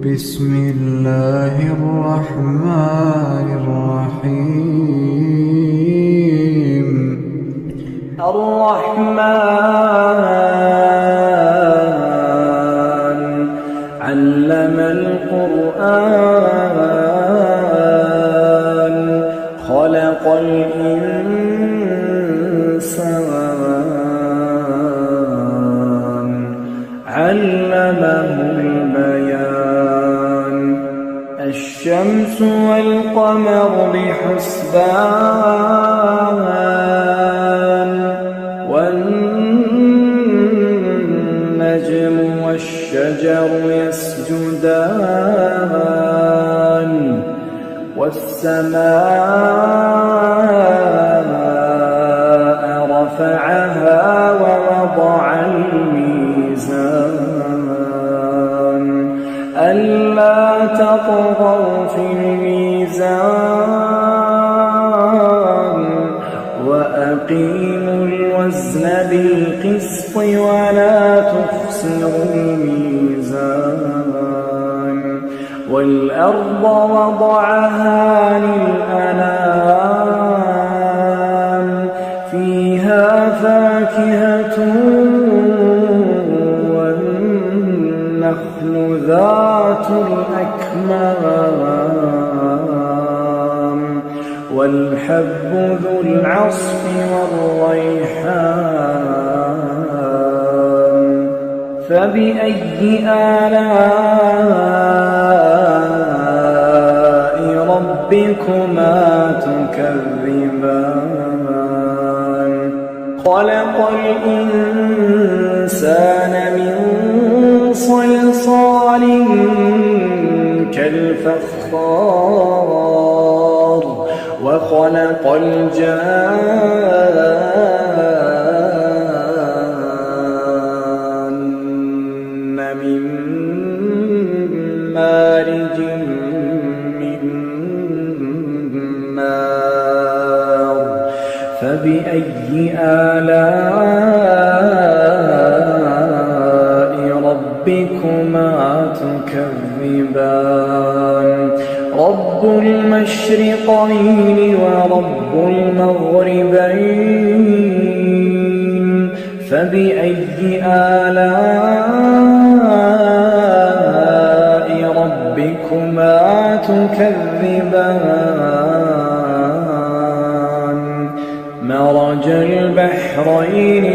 بسم الله الرحمن الرحيم. الرحمن علم القرآن خلق الإنسان علمه البيان. الشمس والقمر بحسبان والنجم والشجر يسجدان والسماء رفعها ووضع الميزان ألا تطغوا في الميزان وأقيموا الوزن بالقسط ولا تخسروا الميزان. والأرض وضعها للأنام فيها فاكهة والنخل ذات الأكمام والحب ذو العصف والريحان. فبأي آلاء ربكما تكذبان؟ خلق الإنسان من صلصال كالفخار وخلق الجان من مارج من نار. فبأي آلاء ربكما تكذبان؟ رب المشرقين ورب المغربين. فبأي آلاء ربكما تكذبان؟ مرج البحرين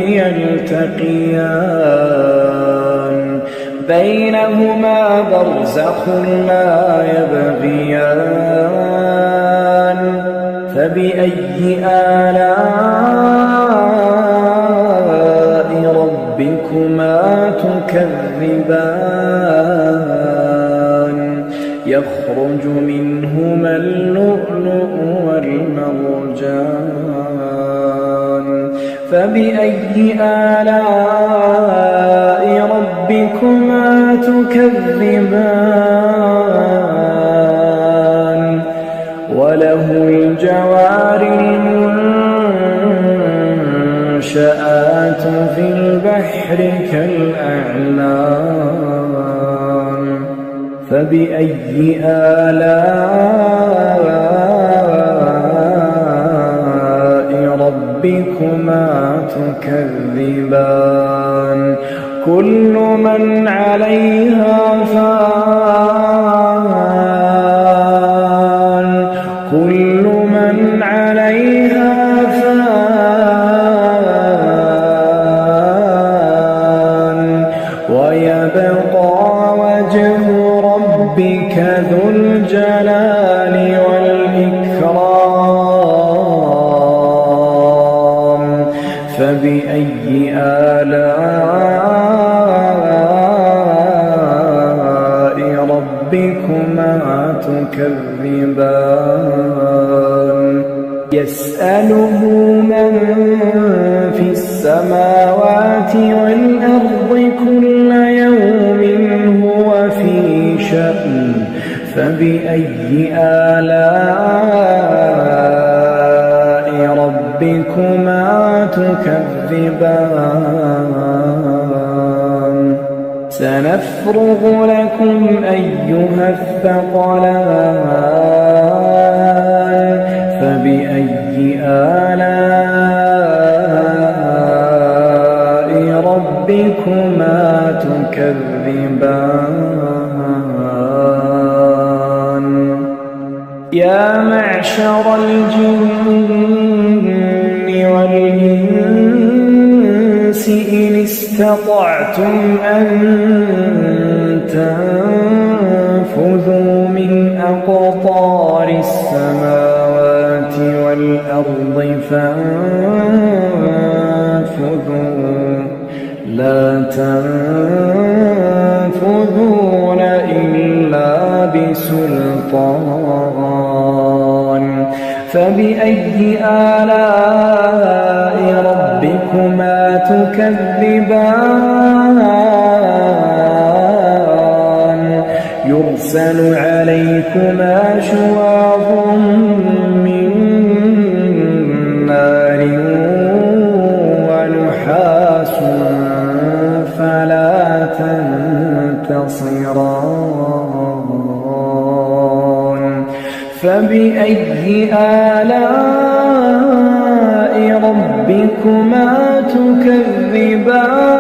يلتقيان بينهما برزخ لا يبغيان. فبأي آلاء ربكما تكذبان؟ يخرج منهما اللؤلؤ والمرجان. فبأي آلاء ربكما تكذبان؟ وله الجوار المنشآت في البحر كالأعلام. فبأي آلاء ربكما تكذبان؟ كل من عليها فان كل من عليها فان ويبقى وجه ربك ذو الجلال والإكرام. فبأي آلاء ربكما تكذبان؟ يسأله من في السماوات والأرض كل يوم هو في شأن. فبأي آلاء ربكما تكذبان؟ سنفرغ لكم أيها الثقلان فبأي آلاء ربكما تكذبان يا معشر الجن والإنس إن استطعتم أن تنفذوا من أقطار السماوات والأرض فانفذوا لا تنفذون إلا بسلطان فبأي آلاء ربكما تكذبان يرسل عليكما شواظ من نار ونحاس فلا تنتصران فبأي آلاء ربكما تكذبان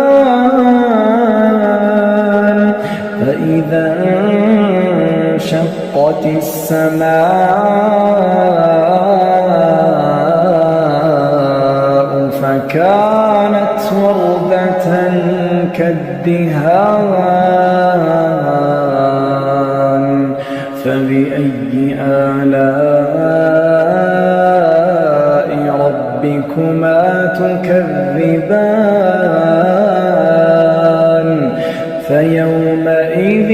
فإذا انشقت السماء فكانت وردة كالدهان فبأي آلاء ربكما تكذبان فيومئذ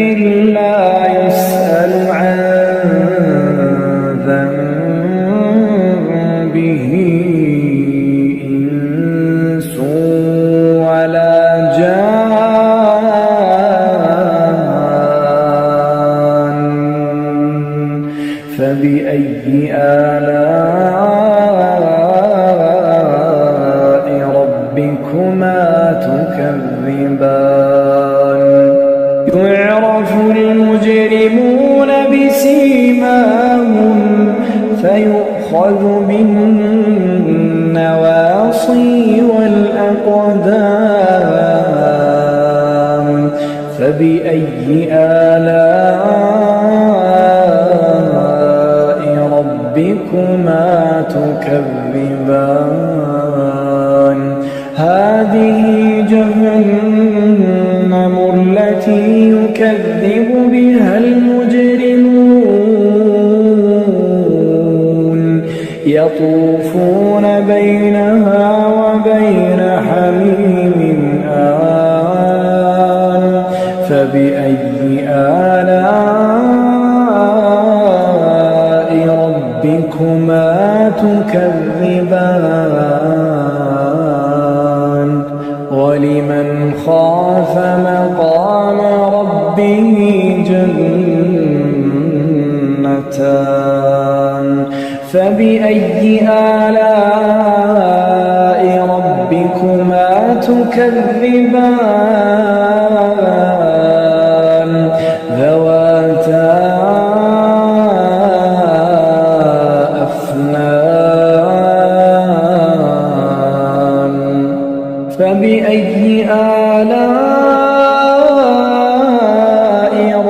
لا يسأل عن ذنبه إنس ولا جان فبأي آلاء ربكما تكذبان يعرف المجرمون بسيماهم فيؤخذ بالنواصي والأقدام فبأي آلاء ربكما تكذبان هذه جهنم التي يكذب بها المجرمون يطوفون بينها وبين حميم آن فبأي آلاء ربكما تكذبان ولمن خاف مقام ربه جنتان فبأي آلاء ربكما تكذبان ذواتا أفنان فبأي آلاء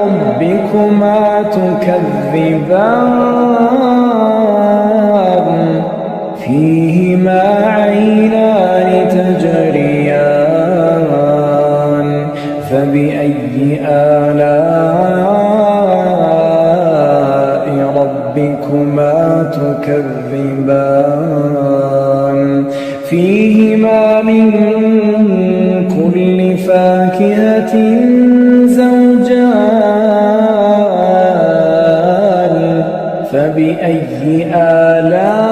ربكما تكذبان فيهما عينان تجريان فبأي آلاء ربكما تكذبان فيهما من كل فاكهة زوجان فبأي آلاء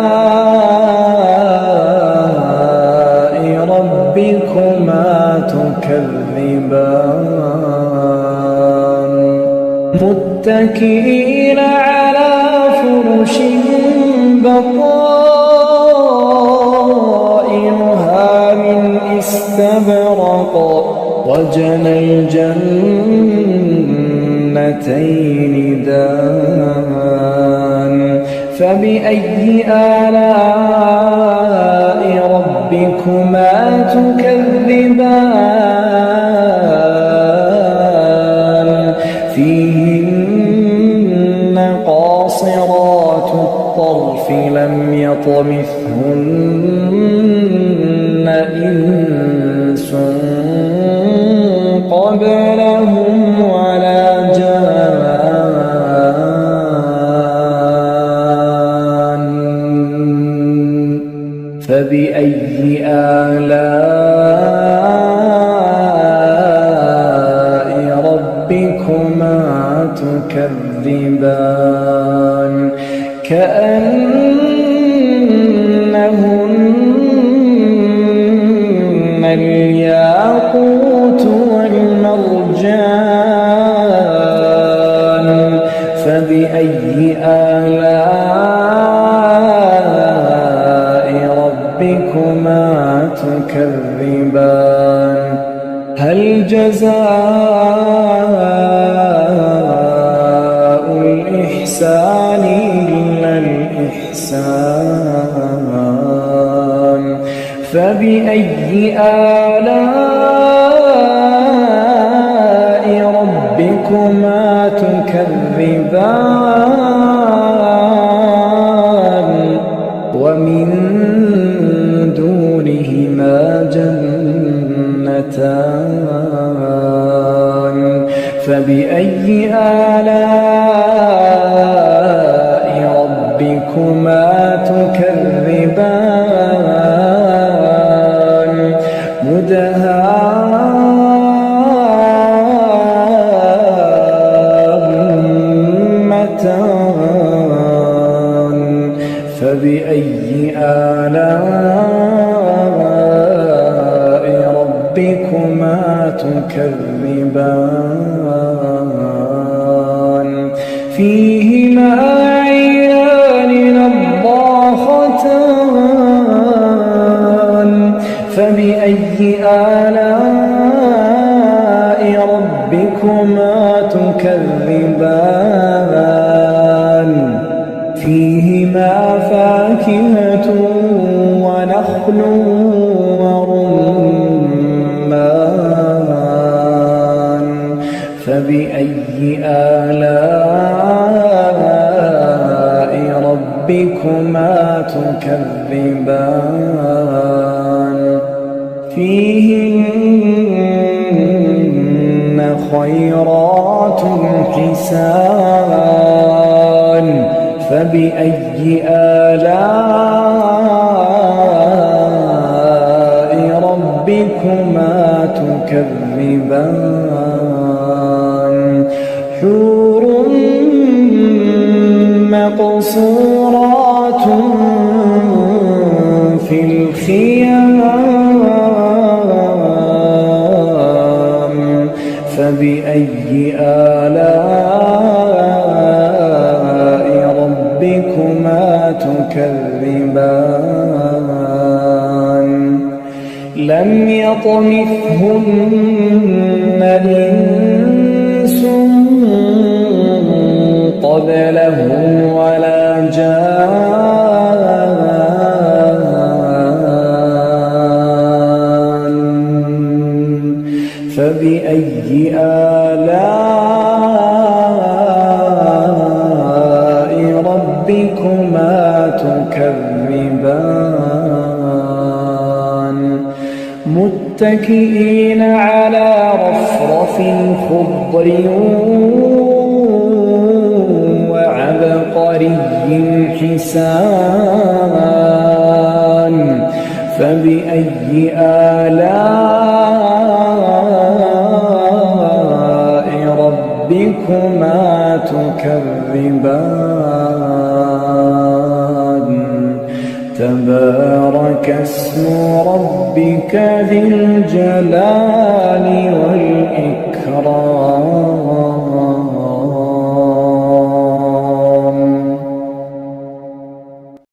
ربكما تكذبان متكئين على فرش بطائنها من استبرق وجنى الجنتين دان فبأي آلاء ربكما تكذبان فيهن قاصرات الطرف لم يطمثهن إنس قبلهم ولا جان فبأي آلاء ربكما تكذبان كأنهن الياقوت والمرجان فبأي آلاء ربكما تكذبان هل جزاء الإحسان إلا الإحسان فبأي آلاء ربكما تكذبان ومن دونهما جنتان فبأي آلاء ربكما تكذبان مدهامتان فبأي آلاء ربكما تكذبان فيهما عينان نضاختان فبأي آلاء ربكما تكذبان فيهما فاكهة ونخل ورمان فبأي آلاء ربكما تكذبان فيهن خيرات حسان فبأي آلاء ربكما تكذبان حور مقصورات في الخيام فبأي آلاء ربكما تكذبان لم يطمثهن إنس قبلهم ولا جان فبأي آلاء ربكما تكذبان متكئين على رفرف خضر وعبقري حسان فبأي آلاء ربكما تكذبان تبارك اسم ربك ذي الجلال والإكرام